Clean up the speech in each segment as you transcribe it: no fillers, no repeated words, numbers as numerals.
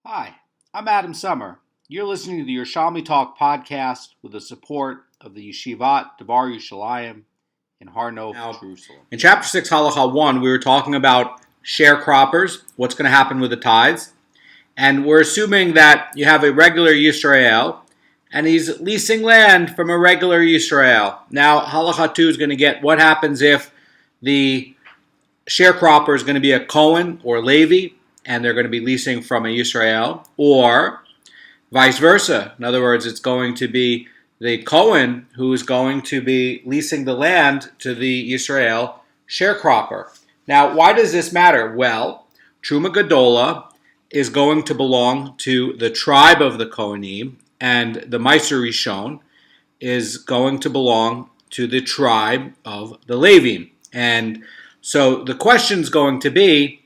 Hi, I'm Adam Summer. You're listening to the Yerushalmi Talk podcast with the support of the Yeshivat Devar Yerushalayim in Har Nof, Jerusalem. In Chapter 6, Halacha 1, we were talking about sharecroppers, what's going to happen with the tithes. And we're assuming that you have a regular Yisrael, and he's leasing land from a regular Yisrael. Now, Halacha 2 is going to get what happens if the sharecropper is going to be a Kohen or Levi, and they're going to be leasing from a Yisrael, or vice versa. In other words, it's going to be the Kohen who is going to be leasing the land to the Yisrael sharecropper. Now, why does this matter? Well, Truma Gadola is going to belong to the tribe of the Kohanim, and the Meiser Rishon is going to belong to the tribe of the Levim. And so the question is going to be,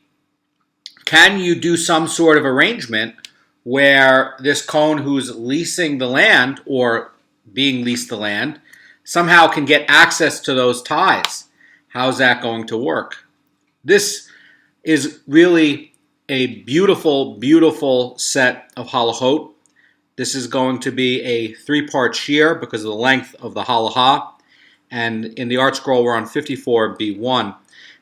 can you do some sort of arrangement where this Kohen who's leasing the land or being leased the land somehow can get access to those tithes? How's that going to work? This is really a beautiful, beautiful set of halachot. This is going to be a three-part shiur because of the length of the halacha. And in the art scroll, we're on 54b1.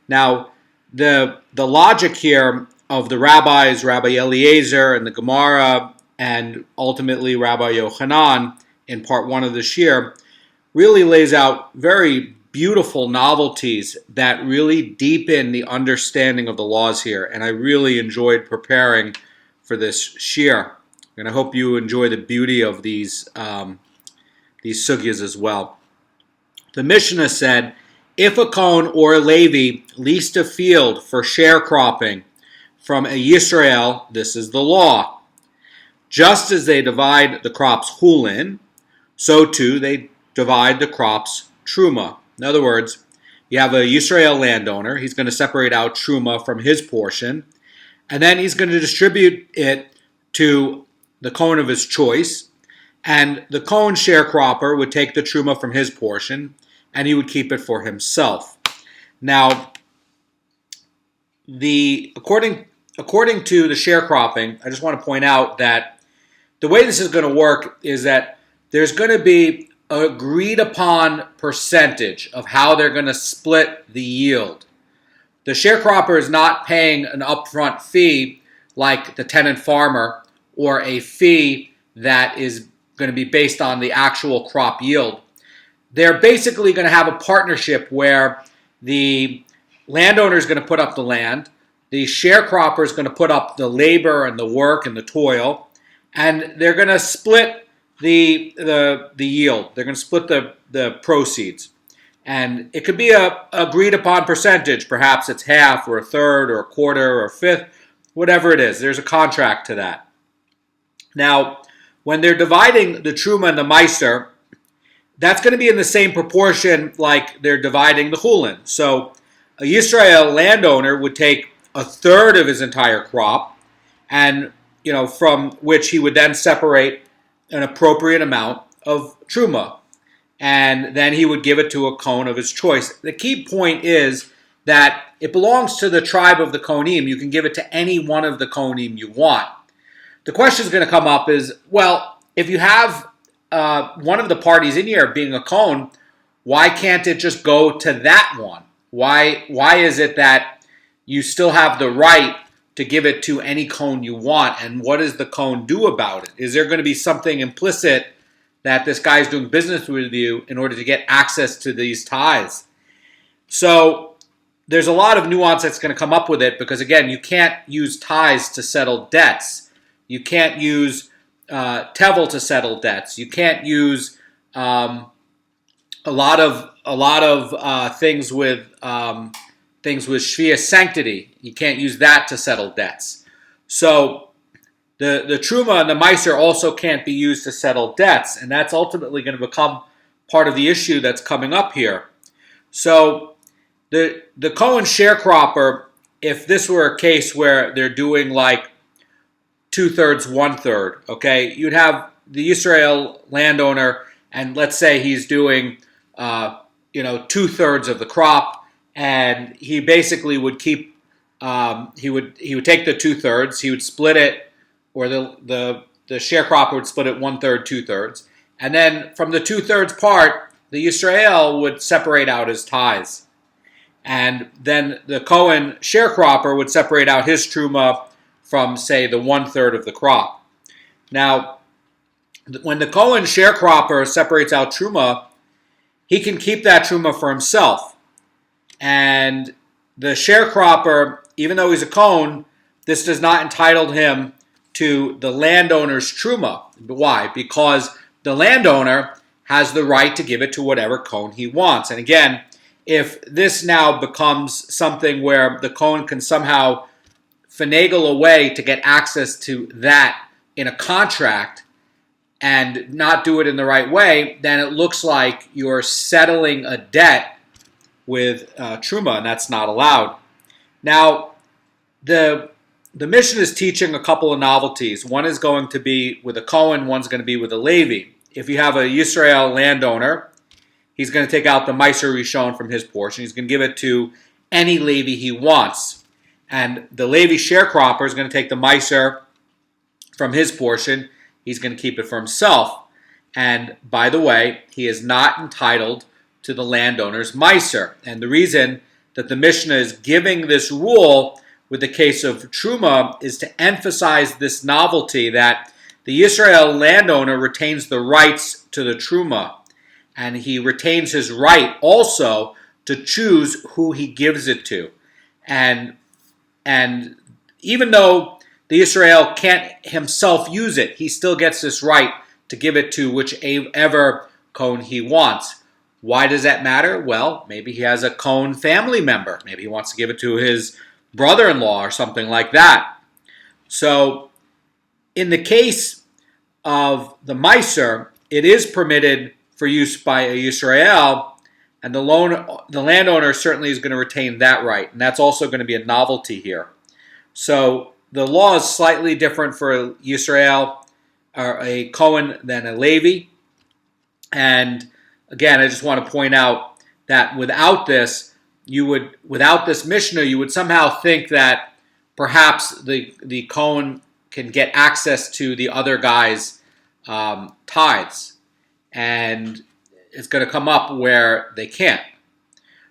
Now, the logic here of the rabbis, Rabbi Eliezer and the Gemara, and ultimately Rabbi Yochanan in part 1 of the shiur, really lays out very beautiful novelties that really deepen the understanding of the laws here. And I really enjoyed preparing for this shiur. And I hope you enjoy the beauty of these sugyas as well. The Mishnah said, if a Kohen or a Levi leased a field for sharecropping from a Yisrael, this is the law. Just as they divide the crops hulin, so too they divide the crops truma. In other words, you have a Yisrael landowner. He's going to separate out truma from his portion, and then he's going to distribute it to the Kohen of his choice, and the Kohen sharecropper would take the truma from his portion, and he would keep it for himself. Now, according to the sharecropping, I just want to point out that the way this is going to work is that there's going to be an agreed upon percentage of how they're going to split the yield. The sharecropper is not paying an upfront fee like the tenant farmer, or a fee that is going to be based on the actual crop yield. They're basically going to have a partnership where the landowner is going to put up the land, the sharecropper is going to put up the labor and the work and the toil, and they're going to split the yield. They're going to split the proceeds. And it could be a agreed upon percentage. Perhaps it's half or a third or a quarter or a fifth, whatever it is. There's a contract to that. Now, when they're dividing the truma and the meiser, that's going to be in the same proportion like they're dividing the chulin. So a Yisrael landowner would take a third of his entire crop, and from which he would then separate an appropriate amount of truma, and then he would give it to a Kohen of his choice. The key point is that it belongs to the tribe of the Kohanim. You can give it to any one of the Kohanim you want. The question is going to come up is, well, if you have one of the parties in here being a Kohen, why can't it just go to that one? Why is it that you still have the right to give it to any Kohen you want? And what does the Kohen do about it? Is there going to be something implicit that this guy's doing business with you in order to get access to these tithes? So there's a lot of nuance that's going to come up with it, because again, you can't use tithes to settle debts. You can't use tevel to settle debts. You can't use a lot of things with shvia sanctity. You can't use that to settle debts. So the truma and the meiser also can't be used to settle debts, and that's ultimately going to become part of the issue that's coming up here. So the Kohen sharecropper, if this were a case where they're doing like 2/3, 1/3, okay, you'd have the Yisrael landowner, and let's say he's doing 2/3 of the crop, and he basically would keep he would take the 2/3, he would split it or the sharecropper would split it 1/3, 2/3. And then from the 2/3 part, the Yisrael would separate out his tithes. And then the Kohen sharecropper would separate out his truma from, say, the 1/3 of the crop. Now, when the Kohen sharecropper separates out truma, he can keep that truma for himself. And the sharecropper, even though he's a Kohen, this does not entitle him to the landowner's truma. Why? Because the landowner has the right to give it to whatever Kohen he wants. And again, if this now becomes something where the Kohen can somehow finagle a way to get access to that in a contract and not do it in the right way, then it looks like you're settling a debt with truma, and that's not allowed. Now, the Mishnah is teaching a couple of novelties. One is going to be with a Kohen, one's going to be with a Levi. If you have a Yisrael landowner, he's going to take out the Meiser Rishon from his portion. He's going to give it to any Levi he wants. And the Levi sharecropper is going to take the Meiser from his portion. He's going to keep it for himself. And by the way, he is not entitled to the landowner's Meiser. And the reason that the Mishnah is giving this rule with the case of Truma is to emphasize this novelty that the Yisrael landowner retains the rights to the Truma. And he retains his right also to choose who he gives it to. And even though the Yisrael can't himself use it, he still gets this right to give it to whichever Kohen he wants. Why does that matter? Well, maybe he has a Kohen family member. Maybe he wants to give it to his brother-in-law or something like that. So, in the case of the Meiser, it is permitted for use by a Yisrael, and the landowner certainly is going to retain that right, and that's also going to be a novelty here. So the law is slightly different for a Yisrael or a Kohen than a Levi, and again, I just want to point out that without this Mishnah, you would somehow think that perhaps the Kohen can get access to the other guy's tithes. And it's going to come up where they can't.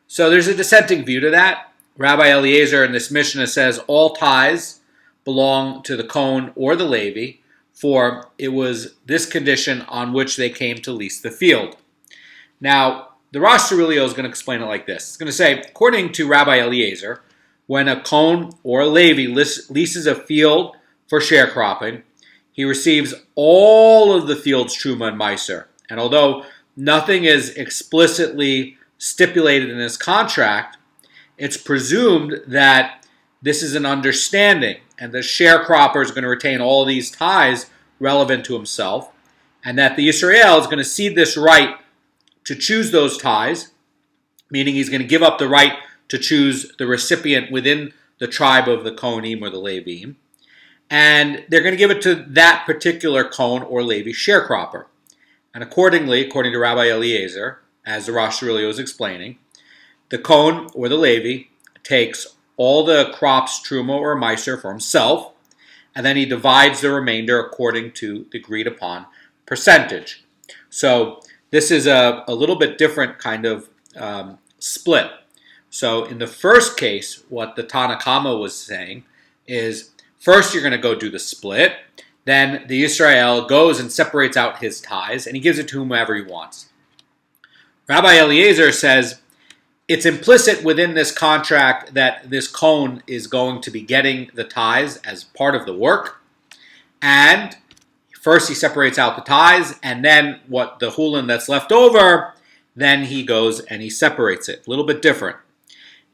So there's a dissenting view to that. Rabbi Eliezer in this Mishnah says all tithes belong to the Kohen or the Levi, for it was this condition on which they came to lease the field. Now, the Rosh Hashanah is going to explain it like this. It's going to say, according to Rabbi Eliezer, when a Kohen or a Levi leases a field for sharecropping, he receives all of the field's truma and meiser. And although nothing is explicitly stipulated in this contract, it's presumed that this is an understanding, and the sharecropper is going to retain all these ties relevant to himself, and that the Yisrael is going to cede this right to choose those ties, meaning he's going to give up the right to choose the recipient within the tribe of the Kohanim or the Levim, and they're going to give it to that particular Kohen or Levi sharecropper. And accordingly, according to Rabbi Eliezer, as the Rosh Hashanah is explaining, the Kohen or the Levi takes all the crop's truma or meiser for himself, and then he divides the remainder according to the agreed upon percentage. So this is a little bit different kind of split. So in the first case, what the Tanna Kama was saying is, first you're going to go do the split, then the Yisrael goes and separates out his tithes, and he gives it to whomever he wants. Rabbi Eliezer says it's implicit within this contract that this Kohen is going to be getting the tithes as part of the work, and first he separates out the tithes, and then what the hulin that's left over, then he goes and he separates it. A little bit different.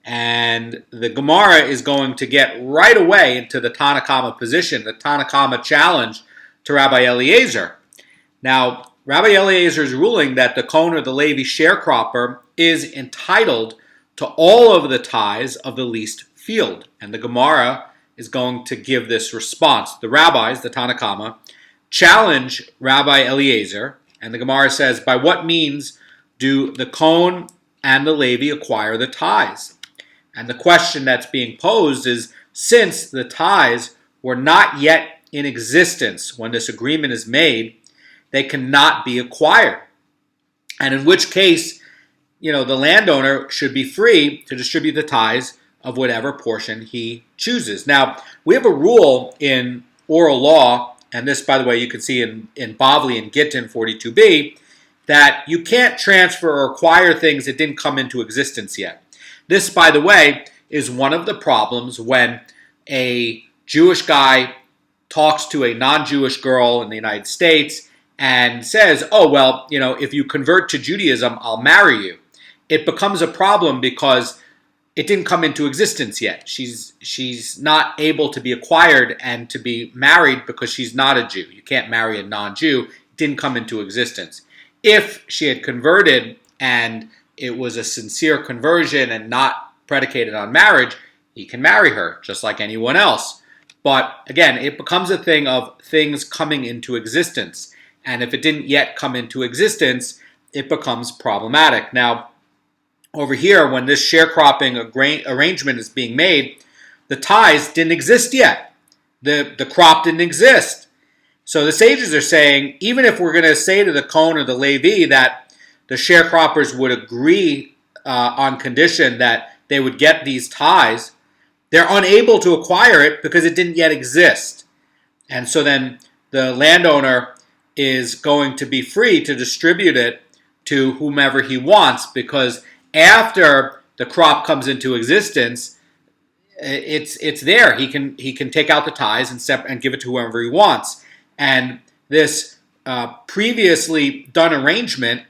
And the Gemara is going to get right away into the Tanna Kama position, the Tanna Kama challenge to Rabbi Eliezer. Now, Rabbi Eliezer is ruling that the Kohen or the Levi sharecropper is entitled to all of the tithes of the leased field. And the Gemara is going to give this response. The rabbis, the Tanna Kama, challenge Rabbi Eliezer, and the Gemara says, by what means do the Kohen and the Levi acquire the tithes? And the question that's being posed is, since the tithes were not yet in existence when this agreement is made, they cannot be acquired. And in which case, the landowner should be free to distribute the tithes of whatever portion he chooses. Now, we have a rule in oral law, and this, by the way, you can see in Bavli and Gittin 42b, that you can't transfer or acquire things that didn't come into existence yet. This, by the way, is one of the problems when a Jewish guy talks to a non-Jewish girl in the United States and says, oh, well, if you convert to Judaism, I'll marry you. It becomes a problem because it didn't come into existence yet. She's not able to be acquired and to be married because she's not a Jew. You can't marry a non-Jew. It didn't come into existence. If she had converted and it was a sincere conversion and not predicated on marriage, he can marry her just like anyone else. But again, it becomes a thing of things coming into existence. And if it didn't yet come into existence, it becomes problematic. Now, over here, when this sharecropping arrangement is being made, the tithes didn't exist yet. The crop didn't exist. So the sages are saying, even if we're going to say to the Kohen or the Levi that the sharecroppers would agree on condition that they would get these tithes, they're unable to acquire it because it didn't yet exist. And so then the landowner is going to be free to distribute it to whomever he wants, because after the crop comes into existence, it's there. He can take out the tithes and give it to whoever he wants. And this previously done arrangement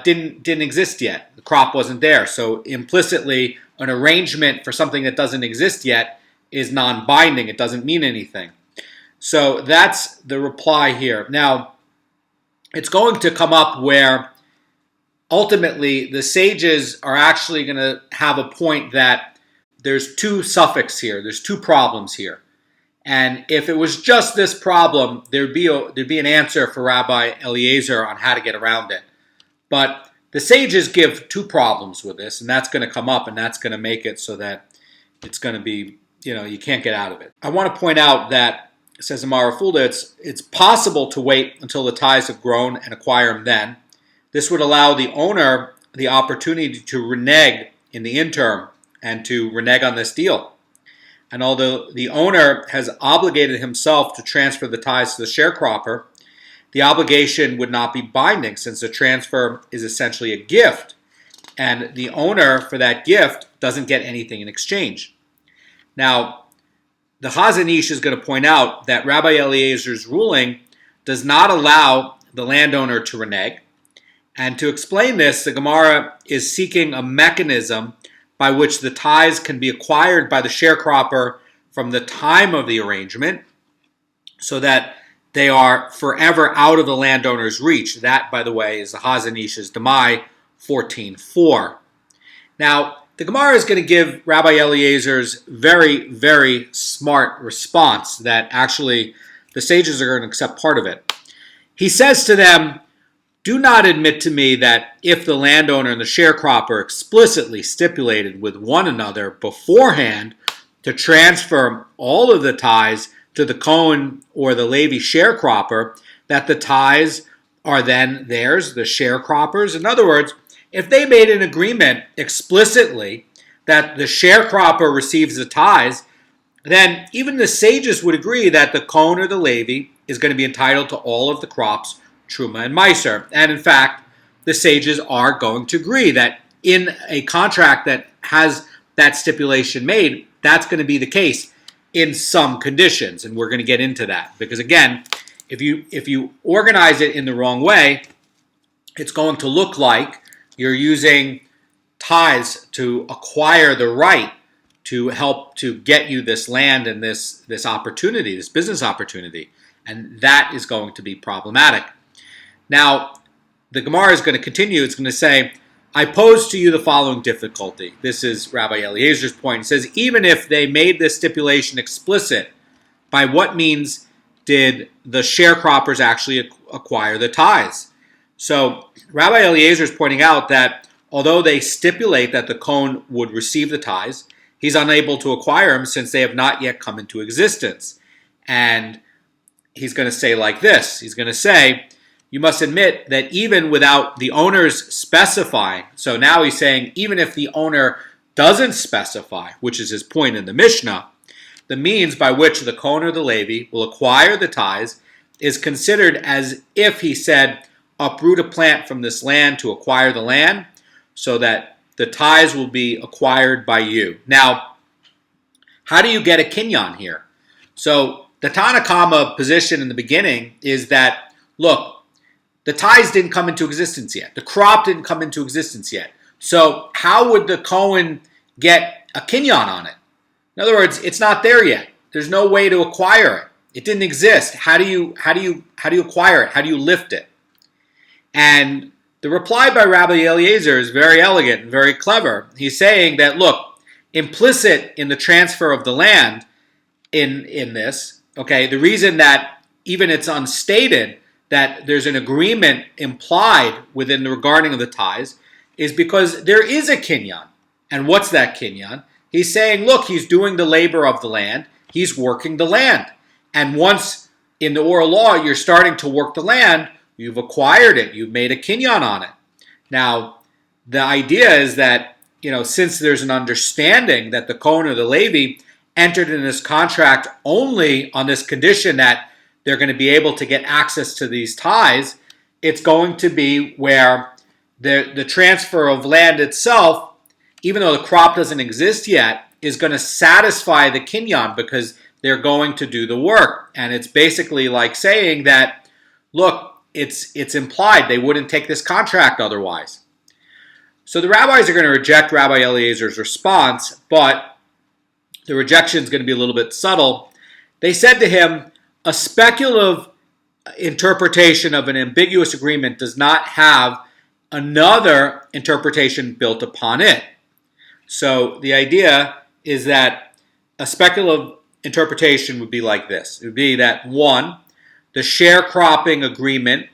didn't exist yet. The crop wasn't there. So implicitly, an arrangement for something that doesn't exist yet is non-binding. It doesn't mean anything. So that's the reply here. Now, it's going to come up where ultimately the sages are actually going to have a point that there's two suffix here. There's two problems here. And if it was just this problem, there'd be an answer for Rabbi Eliezer on how to get around it. But the sages give two problems with this, and that's going to come up, and that's going to make it so that it's going to be, you can't get out of it. I want to point out that, says Amara Fulda, it's possible to wait until the tithes have grown and acquire them then. This would allow the owner the opportunity to renege in the interim and to renege on this deal. And although the owner has obligated himself to transfer the tithes to the sharecropper, the obligation would not be binding since the transfer is essentially a gift, and the owner for that gift doesn't get anything in exchange. Now, the Chazan Ish is going to point out that Rabbi Eliezer's ruling does not allow the landowner to renege, and to explain this, the Gemara is seeking a mechanism by which the tithes can be acquired by the sharecropper from the time of the arrangement, so that they are forever out of the landowner's reach. That, by the way, is the Chazan Ish's Demai 14:4. Now, the Gemara is going to give Rabbi Eliezer's very, very smart response that actually the sages are going to accept part of it. He says to them, do not admit to me that if the landowner and the sharecropper explicitly stipulated with one another beforehand to transfer all of the tithes to the Kohen or the Levi sharecropper, that the tithes are then theirs, the sharecroppers. In other words, if they made an agreement explicitly that the sharecropper receives the tithes, then even the sages would agree that the Kohen or the Levi is going to be entitled to all of the crops, Truma and Meiser. And in fact, the sages are going to agree that in a contract that has that stipulation made, that's going to be the case in some conditions, and we're going to get into that. Because again, if you organize it in the wrong way, it's going to look like you're using tithes to acquire the right to help to get you this land and this opportunity, this business opportunity. And that is going to be problematic. Now, the Gemara is going to continue. It's going to say, I pose to you the following difficulty. This is Rabbi Eliezer's point. It says, even if they made this stipulation explicit, by what means did the sharecroppers actually acquire the tithes? So Rabbi Eliezer is pointing out that although they stipulate that the Kohen would receive the tithes, he's unable to acquire them since they have not yet come into existence. And he's going to say like this. He's going to say, you must admit that even without the owners specifying, so now he's saying even if the owner doesn't specify, which is his point in the Mishnah, the means by which the Kohen or the Levi will acquire the tithes is considered as if he said, uproot a plant from this land to acquire the land, so that the tithes will be acquired by you. Now, how do you get a kinyan here? So the Tanna Kama position in the beginning is that, look, the tithes didn't come into existence yet. The crop didn't come into existence yet. So how would the Kohen get a kinyan on it? In other words, it's not there yet. There's no way to acquire it. It didn't exist. How do you acquire it? How do you lift it? And the reply by Rabbi Eliezer is very elegant and very clever. He's saying that, look, implicit in the transfer of the land in this, okay, the reason that even it's unstated that there's an agreement implied within the regarding of the tithes is because there is a kinyan. And what's that kinyan? He's saying, look, he's doing the labor of the land. He's working the land. And once in the oral law you're starting to work the land, you've acquired it. You've made a kinyan on it. Now, the idea is that, since there's an understanding that the Kohen or the Levi entered in this contract only on this condition that they're going to be able to get access to these tithes, it's going to be where the transfer of land itself, even though the crop doesn't exist yet, is going to satisfy the kinyan because they're going to do the work. And it's basically like saying that, look, it's implied they wouldn't take this contract otherwise. So the rabbis are going to reject Rabbi Eliezer's response, but the rejection is going to be a little bit subtle. They said to him, a speculative interpretation of an ambiguous agreement does not have another interpretation built upon it. So the idea is that a speculative interpretation would be like this. It would be that, one, the sharecropping agreement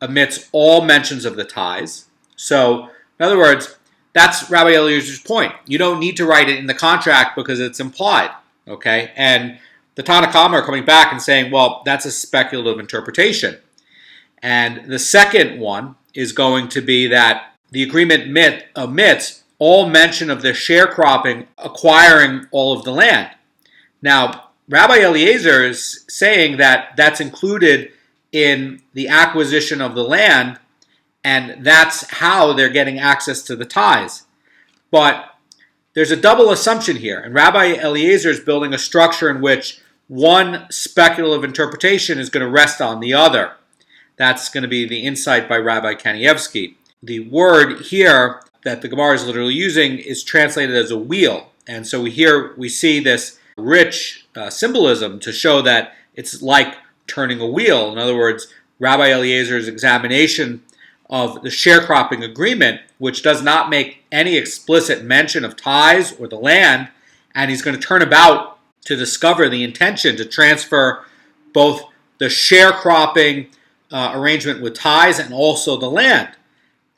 omits all mentions of the tithes. So, in other words, that's Rabbi Eliezer's point. You don't need to write it in the contract because it's implied, okay? And the Tanna Kama are coming back and saying, well, that's a speculative interpretation. And the second one is going to be that the agreement omits all mention of the sharecropping acquiring all of the land. Now, Rabbi Eliezer is saying that that's included in the acquisition of the land, and that's how they're getting access to the tithes. But there's a double assumption here, and Rabbi Eliezer is building a structure in which one speculative interpretation is going to rest on the other. That's going to be the insight by Rabbi Kanievsky. The word here that the Gemara is literally using is translated as a wheel, and so we see this rich symbolism to show that it's like turning a wheel. In other words, Rabbi Eliezer's examination of the sharecropping agreement, which does not make any explicit mention of tithes or the land, and he's going to turn about to discover the intention to transfer both the sharecropping arrangement with tithes and also the land.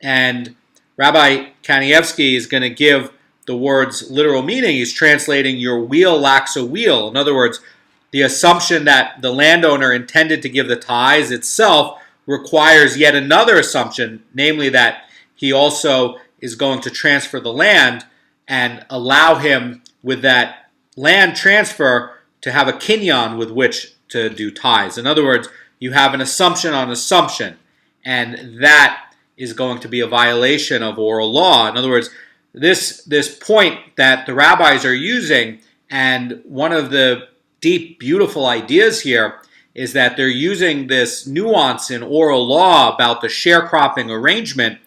And Rabbi Kanievsky is going to give the word's literal meaning. He's translating your wheel lacks a wheel. In other words, the assumption that the landowner intended to give the tithes itself requires yet another assumption, namely that he also is going to transfer the land and allow him with that land transfer to have a kinyan with which to do tithes. In other words, you have an assumption on assumption, and that is going to be a violation of oral law. In other words, this point that the rabbis are using, and one of the deep, beautiful ideas here is that they're using this nuance in oral law about the sharecropping arrangement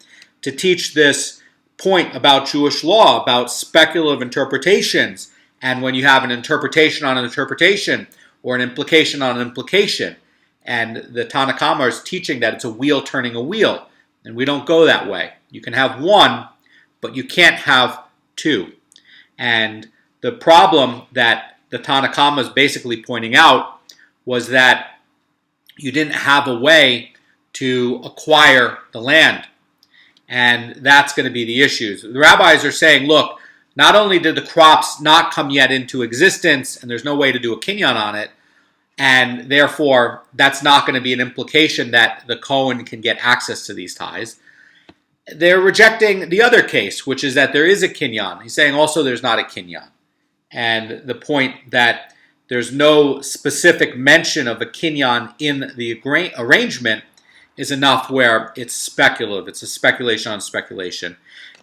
to teach this point about Jewish law, about speculative interpretations, and when you have an interpretation on an interpretation or an implication on an implication. And the Tanna Kama is teaching that it's a wheel turning a wheel, and we don't go that way. You can have one, but you can't have two. And the problem that the Tanna Kama is basically pointing out was that you didn't have a way to acquire the land. And that's going to be the issues. The rabbis are saying, look, not only did the crops not come yet into existence, and there's no way to do a kinyan on it, and therefore that's not going to be an implication that the Kohen can get access to these ties. They're rejecting the other case, which is that there is a kinyan. He's saying also there's not a kinyan. And the point that there's no specific mention of a kinyan in the arrangement is enough where it's speculative. It's a speculation on speculation.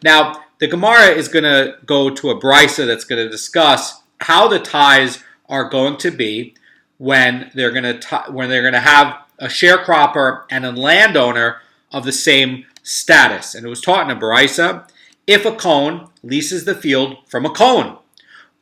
Now, the Gemara is going to go to a brisa that's going to discuss how the ties are going to be when they're going to have a sharecropper and a landowner of the same status. And it was taught in a brisa, if a Kohen leases the field from a Kohen,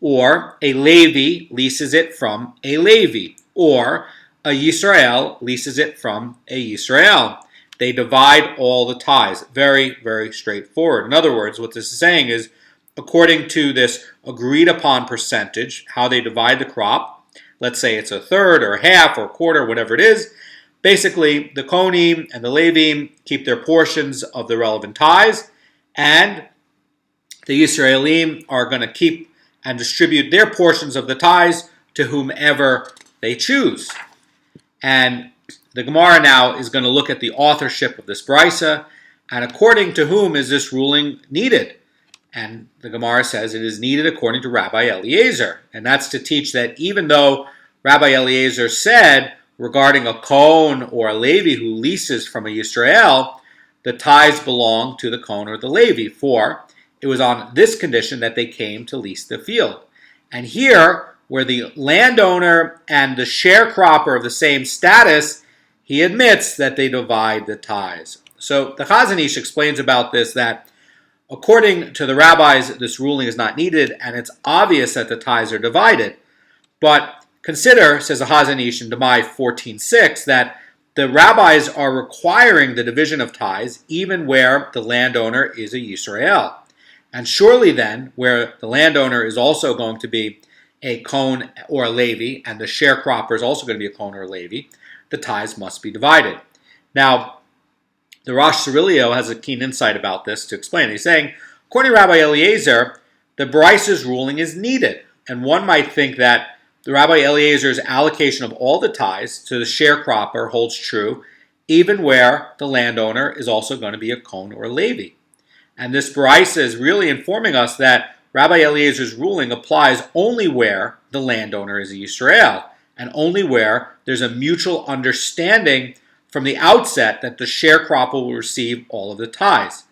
or a Levi leases it from a Levi, or a Yisrael leases it from a Yisrael. They divide all the ties. Very, very straightforward. In other words, what this is saying is, according to this agreed upon percentage, how they divide the crop, let's say it's a third or a half or a quarter, whatever it is, basically the Kohanim and the Levim keep their portions of the relevant ties, and the Yisraelim are going to keep and distribute their portions of the ties to whomever they choose. And the Gemara now is going to look at the authorship of this brisa, and according to whom is this ruling needed? And the Gemara says it is needed according to Rabbi Eliezer, and that's to teach that even though Rabbi Eliezer said regarding a Kohen or a Levi who leases from a Yisrael, the ties belong to the Kohen or the Levi, for it was on this condition that they came to lease the field. And here, where the landowner and the sharecropper of the same status, he admits that they divide the ties. So the Chazan Ish explains about this that according to the rabbis, this ruling is not needed, and it's obvious that the ties are divided. But consider, says the Chazan Ish in Demai 14:6, that the rabbis are requiring the division of ties even where the landowner is a Yisrael. And surely then, where the landowner is also going to be a Kohen or a Levi, and the sharecropper is also going to be a Kohen or a Levi, the ties must be divided. Now, the Rosh Cirilio has a keen insight about this to explain. He's saying, according to Rabbi Eliezer, the brisa's ruling is needed. And one might think that the Rabbi Eliezer's allocation of all the ties to the sharecropper holds true, even where the landowner is also going to be a Kohen or a Levi. And this brisa is really informing us that Rabbi Eliezer's ruling applies only where the landowner is a Yisrael, and only where there's a mutual understanding from the outset that the sharecropper will receive all of the ties.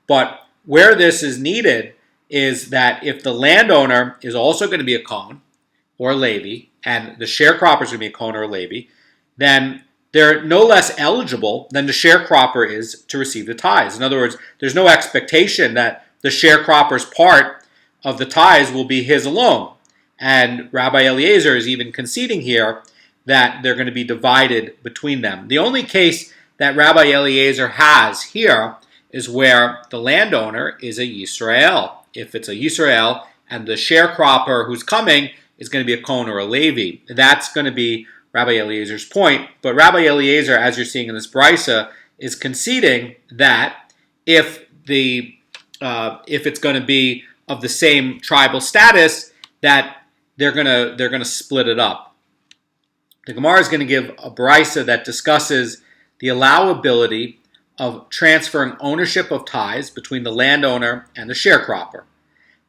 But where this is needed is that if the landowner is also going to be a Kohen or a Levi, and the sharecropper is going to be a Kohen or a Levi, then they're no less eligible than the sharecropper is to receive the ties. In other words, there's no expectation that the sharecropper's part of the ties will be his alone. And Rabbi Eliezer is even conceding here that they're going to be divided between them. The only case that Rabbi Eliezer has here is where the landowner is a Yisrael. If it's a Yisrael and the sharecropper who's coming is going to be a Kohen or a Levi, that's going to be Rabbi Eliezer's point. But Rabbi Eliezer, as you're seeing in this brisa, is conceding that if it's going to be of the same tribal status, that they're going to split it up. The Gemara is going to give a brisa that discusses the allowability of transferring ownership of ties between the landowner and the sharecropper.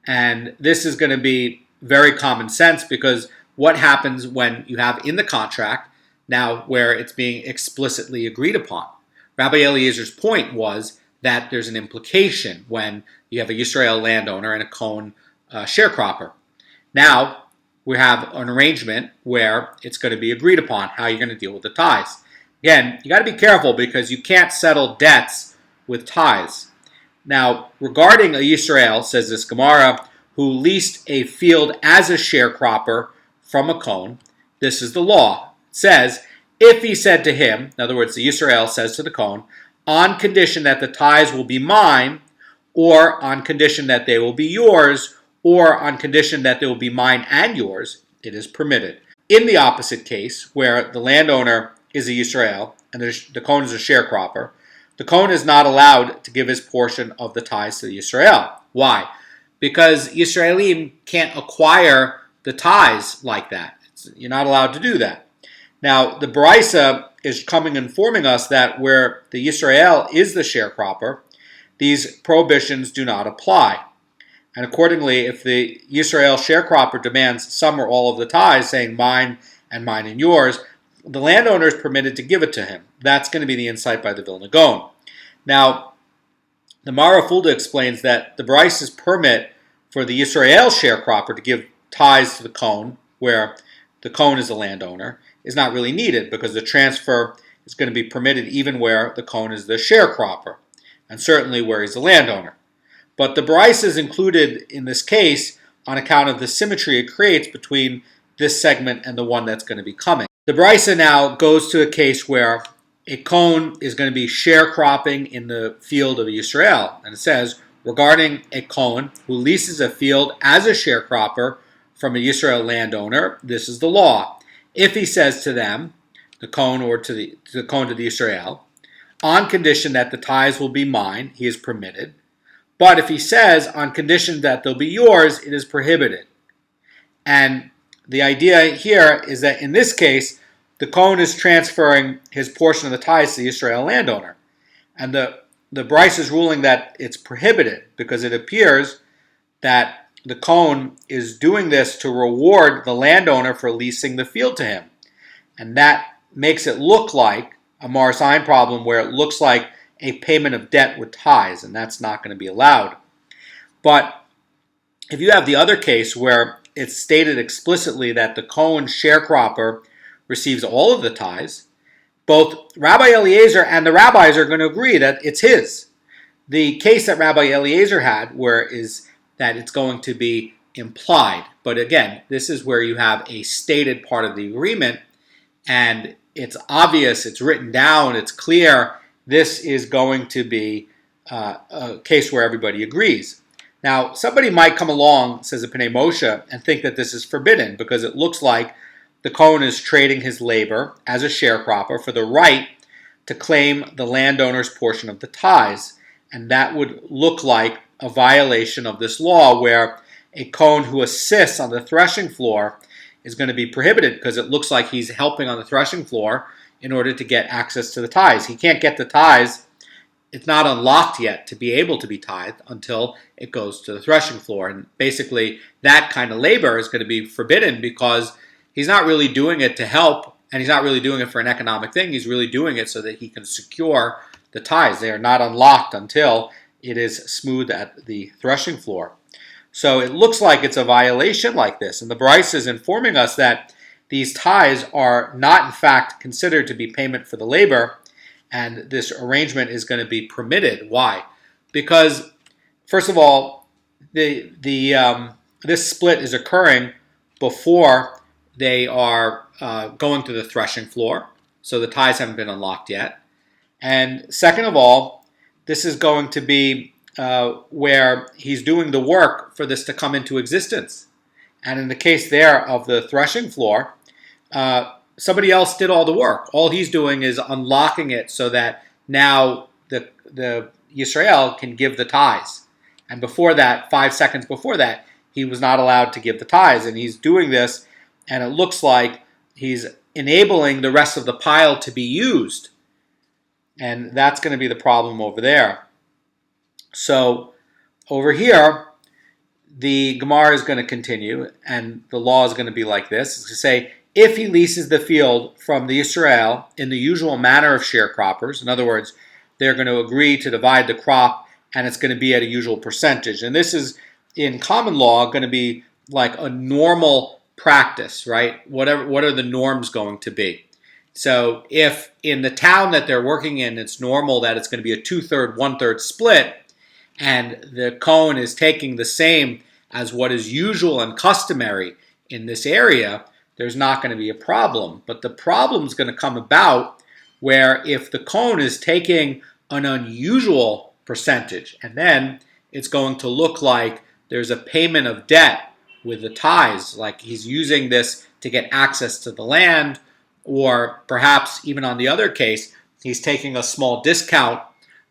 And this is going to be very common sense, because what happens when you have in the contract now where it's being explicitly agreed upon? Rabbi Eliezer's point was that there's an implication when you have a Yisrael landowner and a Kohen sharecropper. Now we have an arrangement where it's going to be agreed upon how you're going to deal with the ties. Again, you got to be careful because you can't settle debts with ties. Now, regarding a Yisrael, says this Gemara, who leased a field as a sharecropper from a Kohen, this is the law. It says, if he said to him, in other words, the Yisrael says to the Kohen, on condition that the ties will be mine, or on condition that they will be yours, or on condition that they will be mine and yours, it is permitted. In the opposite case, where the landowner is a Yisrael and the Kohen is a sharecropper, the Kohen is not allowed to give his portion of the ties to the Yisrael. Why? Because Yisraelim can't acquire the ties like that. You're not allowed to do that. Now, the Baraisa is coming informing us that where the Yisrael is the sharecropper, these prohibitions do not apply. And accordingly, if the Yisrael sharecropper demands some or all of the tithes, saying mine and yours, the landowner is permitted to give it to him. That's going to be the insight by the Vilna Goan. Now, the Mara Fulda explains that the Barais's permit for the Yisrael sharecropper to give tithes to the Kohen, where the Kohen is the landowner, is not really needed because the transfer is going to be permitted even where the Kohen is the sharecropper, and certainly where he's the landowner. But the Baraisa is included in this case on account of the symmetry it creates between this segment and the one that's going to be coming. The Baraisa now goes to a case where a Kohen is going to be sharecropping in the field of Yisrael. And it says, regarding a Kohen who leases a field as a sharecropper from a Yisrael landowner, this is the law. If he says to them, the Kohen or to the Kohen to the Yisrael, on condition that the tithes will be mine, he is permitted. But if he says, on condition that they'll be yours, it is prohibited. And the idea here is that in this case, the Kohen is transferring his portion of the tithes to the Israel landowner. And the Baraisa is ruling that it's prohibited because it appears that the Kohen is doing this to reward the landowner for leasing the field to him. And that makes it look like a Maris Ein problem where it looks like a payment of debt with tithes, and that's not going to be allowed. But if you have the other case where it's stated explicitly that the Kohen sharecropper receives all of the tithes, both Rabbi Eliezer and the rabbis are going to agree that it's his. The case that Rabbi Eliezer had where is that it's going to be implied. But again, this is where you have a stated part of the agreement, and it's obvious, it's written down, it's clear. This is going to be a case where everybody agrees. Now, somebody might come along, says a Pnei Moshe, and think that this is forbidden because it looks like the Kohen is trading his labor as a sharecropper for the right to claim the landowner's portion of the tithes. And that would look like a violation of this law where a Kohen who assists on the threshing floor is going to be prohibited because it looks like he's helping on the threshing floor in order to get access to the tithes. He can't get the tithes. It's not unlocked yet to be able to be tithed until it goes to the threshing floor. And basically, that kind of labor is going to be forbidden because he's not really doing it to help, and he's not really doing it for an economic thing. He's really doing it so that he can secure the tithes. They are not unlocked until it is smoothed at the threshing floor. So it looks like it's a violation like this. And the Baraisa is informing us that these tithes are not, in fact, considered to be payment for the labor, and this arrangement is going to be permitted. Why? Because, first of all, this split is occurring before they are going to the threshing floor, so the tithes haven't been unlocked yet. And second of all, this is going to be where he's doing the work for this to come into existence. And in the case there of the threshing floor, somebody else did all the work. All he's doing is unlocking it so that now the Yisrael can give the tithes. And before that, 5 seconds before that, he was not allowed to give the tithes. And he's doing this, and it looks like he's enabling the rest of the pile to be used. And that's going to be the problem over there. So over here, the Gemara is going to continue, and the law is going to be like this. It's to say, if he leases the field from the Yisrael in the usual manner of sharecroppers, in other words, they're going to agree to divide the crop, and it's going to be at a usual percentage. And this is, in common law, going to be like a normal practice, right? What are the norms going to be? So if in the town that they're working in, it's normal that it's going to be a 2/3, 1/3 split, and the Kohen is taking the same as what is usual and customary in this area, there's not going to be a problem. But the problem is going to come about where if the Kohen is taking an unusual percentage, and then it's going to look like there's a payment of debt with the tithes, like he's using this to get access to the land, or perhaps even on the other case, he's taking a small discount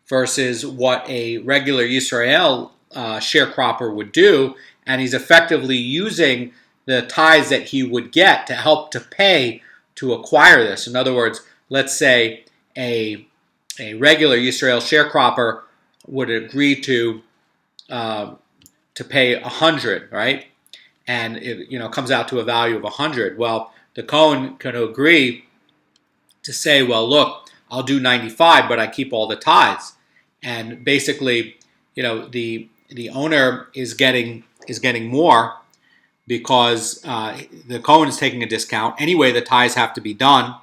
versus what a regular Yisrael sharecropper would do, and he's effectively using the tithes that he would get to help to pay to acquire this. In other words, let's say a regular Yisrael sharecropper would agree to pay 100, right? And it comes out to a value of 100. Well, the Kohen can agree to say, well, look, I'll do 95, but I keep all the tithes. And basically, the owner is getting more because the Kohen is taking a discount. Anyway, the tithes have to be done.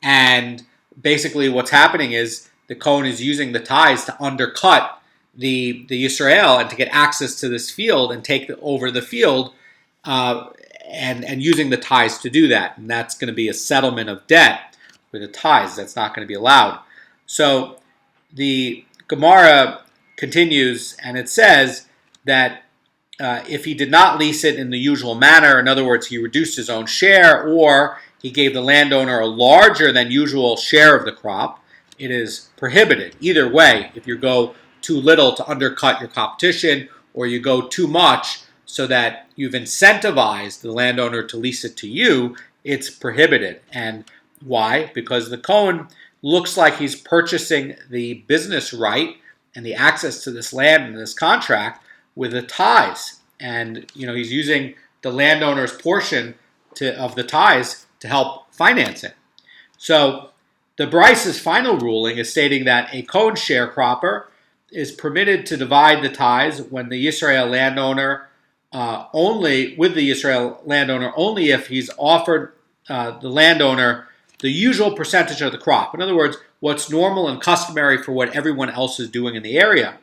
And basically what's happening is the Kohen is using the tithes to undercut the Yisrael and to get access to this field and take over the field and using the tithes to do that. And that's going to be a settlement of debt with the tithes. That's not going to be allowed. So the Gemara continues and it says that if he did not lease it in the usual manner, in other words, he reduced his own share or he gave the landowner a larger than usual share of the crop, it is prohibited. Either way, if you go too little to undercut your competition or you go too much so that you've incentivized the landowner to lease it to you, it's prohibited. And why? Because the Kohen looks like he's purchasing the business right and the access to this land and this contract with the tithes. And he's using the landowner's portion of the tithes to help finance it. So the Bryce's final ruling is stating that a Kohen sharecropper is permitted to divide the tithes when the Yisrael landowner only if he's offered the landowner the usual percentage of the crop. In other words, what's normal and customary for what everyone else is doing in the area.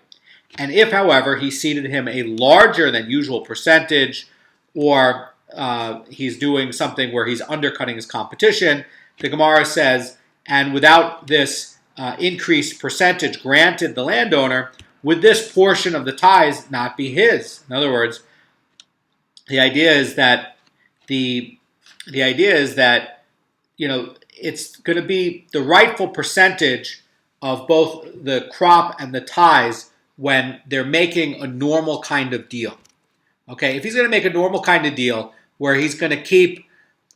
And if, however, he ceded him a larger than usual percentage or he's doing something where he's undercutting his competition, the Gemara says, and without this increased percentage granted the landowner, would this portion of the tithes not be his? In other words, the idea is that it's going to be the rightful percentage of both the crop and the tithes when they're making a normal kind of deal. Okay, if he's going to make a normal kind of deal where he's going to keep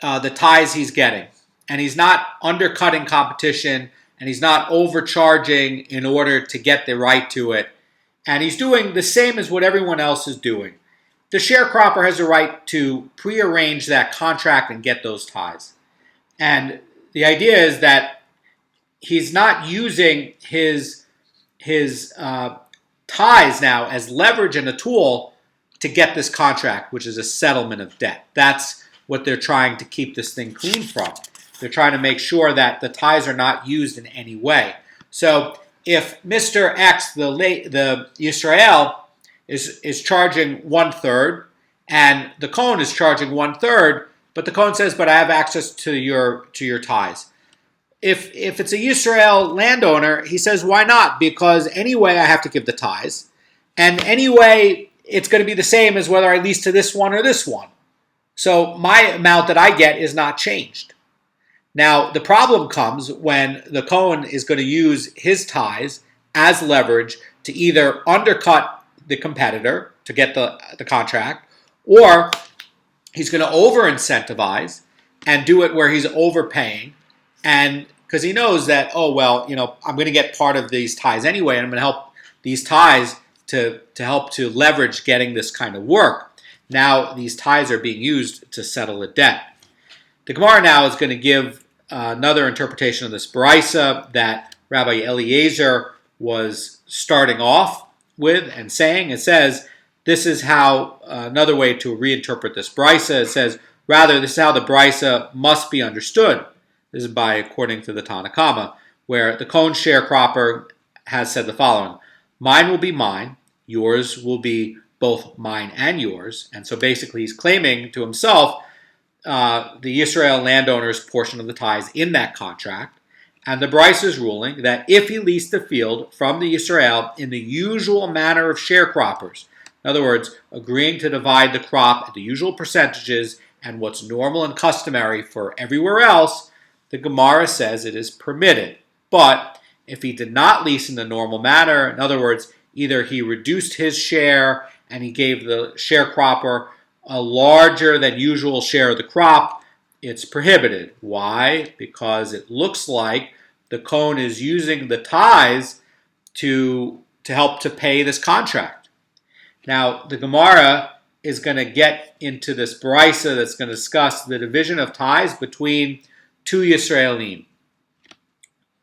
the tithes he's getting, and he's not undercutting competition, and he's not overcharging in order to get the right to it, and he's doing the same as what everyone else is doing, the sharecropper has a right to prearrange that contract and get those tithes. And the idea is that he's not using his tithes now as leverage and a tool to get this contract, which is a settlement of debt. That's what they're trying to keep this thing clean from. They're trying to make sure that the tithes are not used in any way. So if Mr. X, the Yisrael, is charging 1/3, and the Kohen is charging 1/3, but the Kohen says, but I have access to your tithes. If it's a Yisrael landowner, he says, why not? Because anyway, I have to give the tithes. And anyway, it's going to be the same as whether I lease to this one or this one. So my amount that I get is not changed. Now, the problem comes when the Kohen is going to use his tithes as leverage to either undercut the competitor to get the contract, or he's going to over-incentivize and do it where he's overpaying, and because he knows that, I'm going to get part of these tithes anyway, and I'm going to help these tithes to help to leverage getting this kind of work. Now these tithes are being used to settle a debt. The Gemara now is going to give another interpretation of this brisa that Rabbi Eliezer was starting off with and saying. It says, this is how, another way to reinterpret this brisa, it says, rather, this is how the brisa must be understood. This is according to the Tanakama, where the Kohen sharecropper has said the following: mine will be mine, yours will be both mine and yours. And so basically he's claiming to himself the Yisrael landowner's portion of the tithes in that contract. And the Bryce is ruling that if he leased the field from the Yisrael in the usual manner of sharecroppers, in other words, agreeing to divide the crop at the usual percentages and what's normal and customary for everywhere else, the Gemara says it is permitted. But if he did not lease in the normal manner, in other words, either he reduced his share and he gave the sharecropper a larger than usual share of the crop, it's prohibited. Why? Because it looks like the Kohen is using the tithes to help to pay this contract. Now, the Gemara is going to get into this brisa that's going to discuss the division of tithes between two Yisraelim.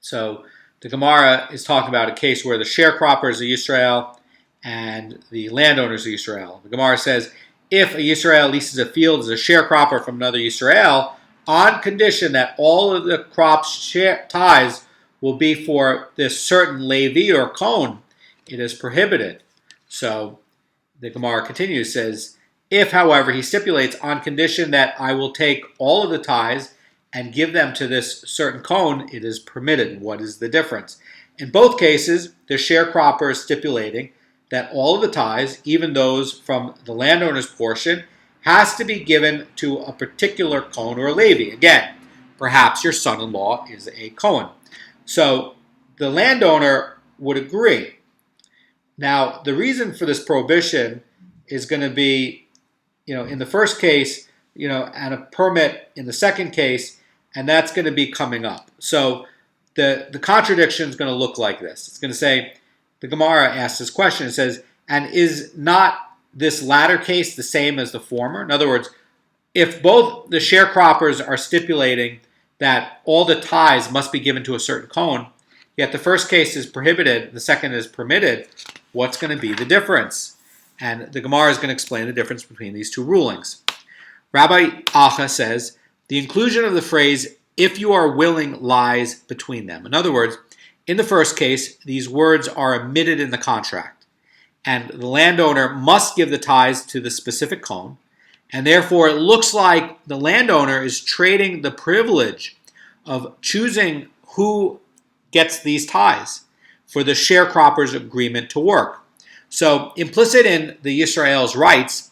So the Gemara is talking about a case where the sharecroppers are Yisrael and the landowners are Yisrael. The Gemara says, if a Yisrael leases a field as a sharecropper from another Yisrael, on condition that all of the crops tithes will be for this certain Levi or Kohen, it is prohibited. So the Gemara continues, says, if, however, he stipulates on condition that I will take all of the tithes and give them to this certain Kohen, it is permitted. What is the difference? In both cases, the sharecropper is stipulating that all of the tithes, even those from the landowner's portion, has to be given to a particular Kohen or Levi. Again, perhaps your son-in-law is a Kohen. So the landowner would agree. Now, the reason for this prohibition is going to be, in the first case, and a permit in the second case, and that's going to be coming up. So the contradiction is going to look like this. It's going to say, the Gemara asks this question, it says, and is not this latter case the same as the former? In other words, if both the sharecroppers are stipulating that all the tithes must be given to a certain Kohen, yet the first case is prohibited, the second is permitted, what's going to be the difference? And the Gemara is going to explain the difference between these two rulings. Rabbi Acha says, the inclusion of the phrase, if you are willing, lies between them. In other words, in the first case, these words are omitted in the contract, and the landowner must give the tithes to the specific Kohen, and therefore it looks like the landowner is trading the privilege of choosing who gets these tithes for the sharecroppers agreement to work. So implicit in the Yisrael's rights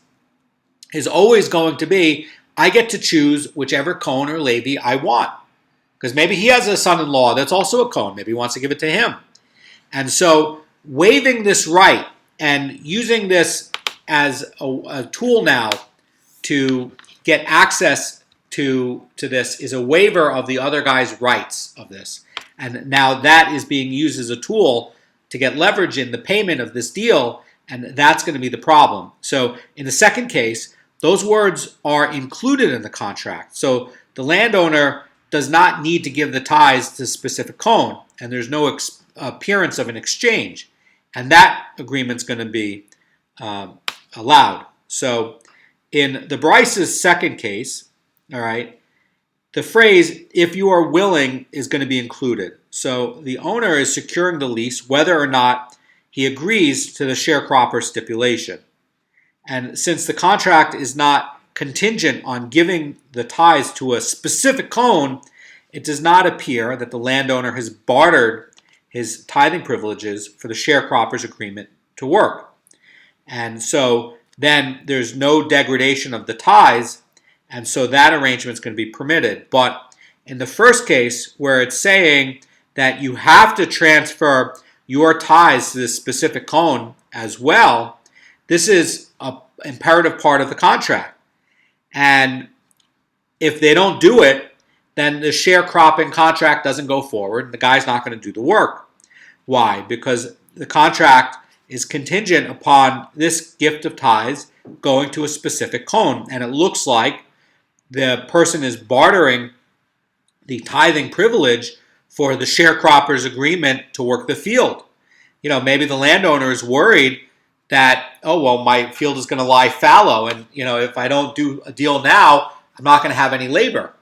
is always going to be, I get to choose whichever Kohen or Levi I want. Because maybe he has a son-in-law that's also a Kohen. Maybe he wants to give it to him. And so waiving this right and using this as a tool now to get access to this is a waiver of the other guy's rights of this. And now that is being used as a tool to get leverage in the payment of this deal, and that's going to be the problem. So in the second case, those words are included in the contract. So the landowner does not need to give the tithes to a specific Kohen, and there's no appearance of an exchange. And that agreement's going to be allowed. So in the Bryce's second case, all right, the phrase, if you are willing, is going to be included. So the owner is securing the lease whether or not he agrees to the sharecropper stipulation. And since the contract is not contingent on giving the tithes to a specific Kohen, it does not appear that the landowner has bartered his tithing privileges for the sharecropper's agreement to work. And so then there's no degradation of the tithes, and so that arrangement is going to be permitted. But in the first case, where it's saying that you have to transfer your tithes to this specific Kohen as well, this is an imperative part of the contract. And if they don't do it, then the sharecropping contract doesn't go forward. The guy's not going to do the work. Why? Because the contract is contingent upon this gift of tithes going to a specific Kohen. And it looks like the person is bartering the tithing privilege for the sharecropper's agreement to work the field. Maybe the landowner is worried that, my field is going to lie fallow, and if I don't do a deal now, I'm not going to have any labor.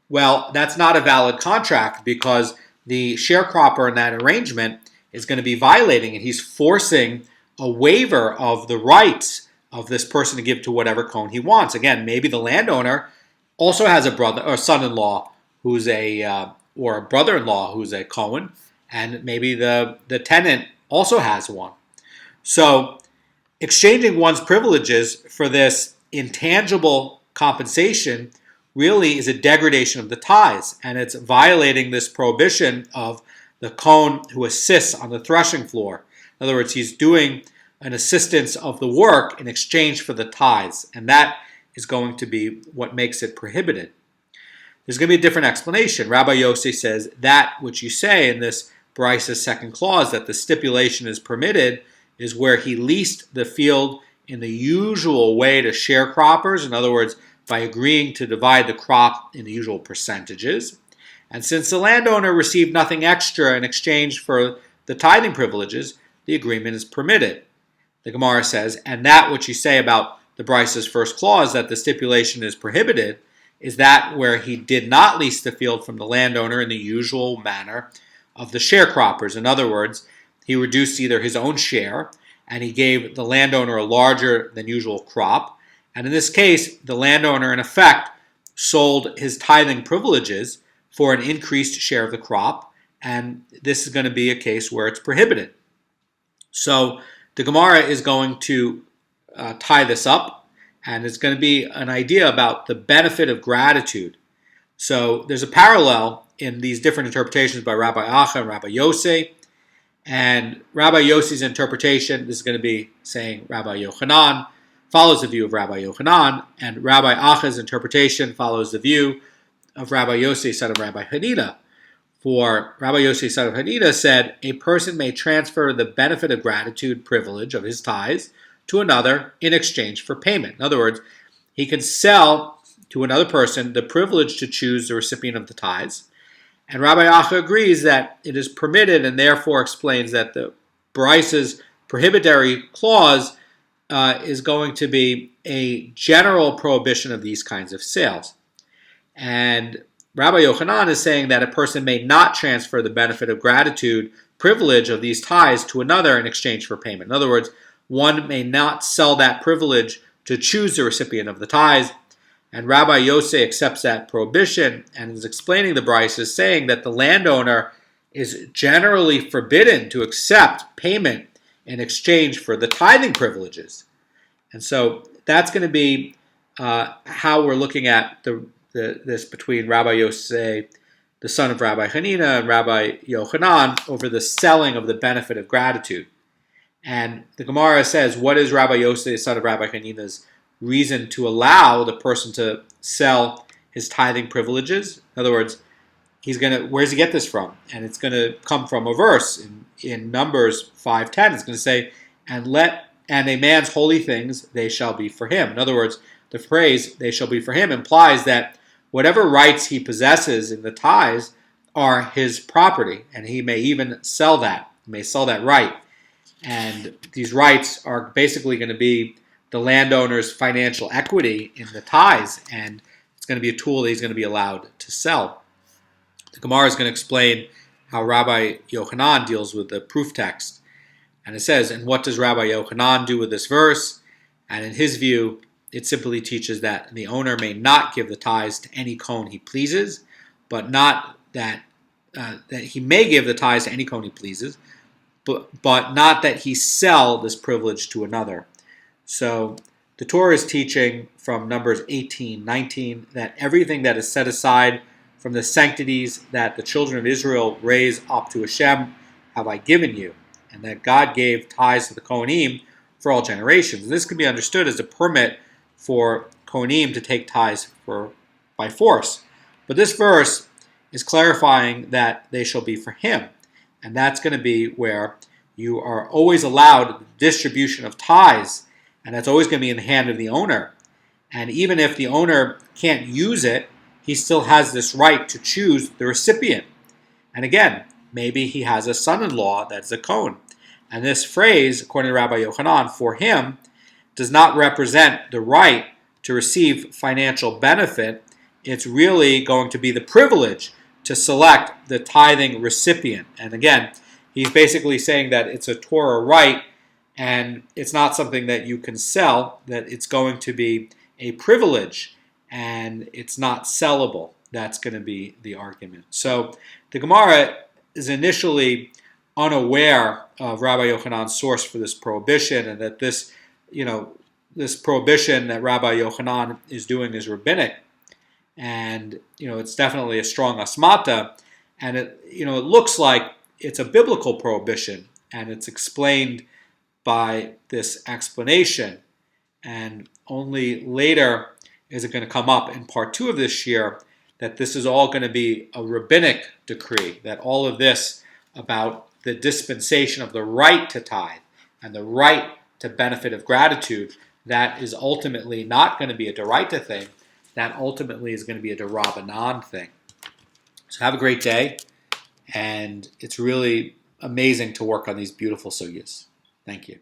Well, that's not a valid contract because the sharecropper in that arrangement is going to be violating it. He's forcing a waiver of the rights of this person to give to whatever Kohen he wants. Again, maybe the landowner also has a brother or son-in-law who's or a brother-in-law who's a Kohen, and maybe the tenant also has one. So exchanging one's privileges for this intangible compensation really is a degradation of the tithes, and it's violating this prohibition of the Kohen who assists on the threshing floor. In other words, he's doing an assistance of the work in exchange for the tithes, and that is going to be what makes it prohibited. there's going to be a different explanation. Rabbi Yossi says that which you say in this Bryce's second clause, that the stipulation is permitted, is where he leased the field in the usual way to sharecroppers, in other words, by agreeing to divide the crop in the usual percentages. And since the landowner received nothing extra in exchange for the tithing privileges, the agreement is permitted. The Gemara says, and that which you say about the Bryce's first clause, that the stipulation is prohibited, is that where he did not lease the field from the landowner in the usual manner of the sharecroppers. In other words, he reduced either his own share, and he gave the landowner a larger than usual crop. And in this case, the landowner, in effect, sold his tithing privileges for an increased share of the crop, and this is going to be a case where it's prohibited. So the Gemara is going to tie this up, and it's going to be an idea about the benefit of gratitude. So there's a parallel in these different interpretations by Rabbi Acha and Rabbi Yossi. And Rabbi Yossi's interpretation, this is going to be saying Rabbi Yochanan, follows the view of Rabbi Yochanan, and Rabbi Acha's interpretation follows the view of Rabbi Yossi, son of Rabbi Hanina. For Rabbi Yossi, son of Hanina, said, a person may transfer the benefit of gratitude privilege of his tithes to another in exchange for payment. In other words, he can sell to another person the privilege to choose the recipient of the tithes. And Rabbi Acha agrees that it is permitted, and therefore explains that the Bryce's prohibitory clause is going to be a general prohibition of these kinds of sales. And Rabbi Yochanan is saying that a person may not transfer the benefit of gratitude privilege of these tithes to another in exchange for payment. In other words, one may not sell that privilege to choose the recipient of the tithes. And Rabbi Yossi accepts that prohibition and is explaining the Bryce as saying that the landowner is generally forbidden to accept payment in exchange for the tithing privileges. And so that's going to be how we're looking at this between Rabbi Yossi, the son of Rabbi Hanina, and Rabbi Yochanan over the selling of the benefit of gratitude. And the Gemara says, what is Rabbi Yossi, the son of Rabbi Hanina's reason to allow the person to sell his tithing privileges? In other words, where does he get this from? And it's going to come from a verse in Numbers 5:10. It's going to say, and a man's holy things, they shall be for him. In other words, the phrase, they shall be for him, implies that whatever rights he possesses in the tithes are his property, and he may even sell that. He may sell that right. And these rights are basically going to be the landowner's financial equity in the tithes, and it's going to be a tool that he's going to be allowed to sell. The Gemara is going to explain how Rabbi Yochanan deals with the proof text. And it says, and what does Rabbi Yochanan do with this verse? And in his view, it simply teaches that the owner may not give the tithes to any Kohen he pleases, but not that he may give the tithes to any Kohen he pleases, but not that he sell this privilege to another. So the Torah is teaching from Numbers 18:19 that everything that is set aside from the sanctities that the children of Israel raise up to Hashem have I given you, and that God gave tithes to the Kohanim for all generations. And this can be understood as a permit for Kohanim to take tithes by force. But this verse is clarifying that they shall be for him. And that's going to be where you are always allowed the distribution of tithes, and that's always going to be in the hand of the owner. And even if the owner can't use it, he still has this right to choose the recipient. And again, maybe he has a son-in-law that's a Kohen. And this phrase, according to Rabbi Yochanan, for him, does not represent the right to receive financial benefit. It's really going to be the privilege to select the tithing recipient. And again, he's basically saying that it's a Torah right, and it's not something that you can sell, that it's going to be a privilege, and it's not sellable. That's going to be the argument. So the Gemara is initially unaware of Rabbi Yochanan's source for this prohibition, and that this prohibition that Rabbi Yochanan is doing is rabbinic. And, it's definitely a strong asmata, and it looks like it's a biblical prohibition, and it's explained by this explanation. And only later is it going to come up in part 2 of this year that this is all going to be a rabbinic decree, that all of this about the dispensation of the right to tithe and the right to benefit of gratitude, that is ultimately not going to be a Doraita thing, that ultimately is going to be a D'Rabbanan thing. So have a great day, and it's really amazing to work on these beautiful sugyas. Thank you.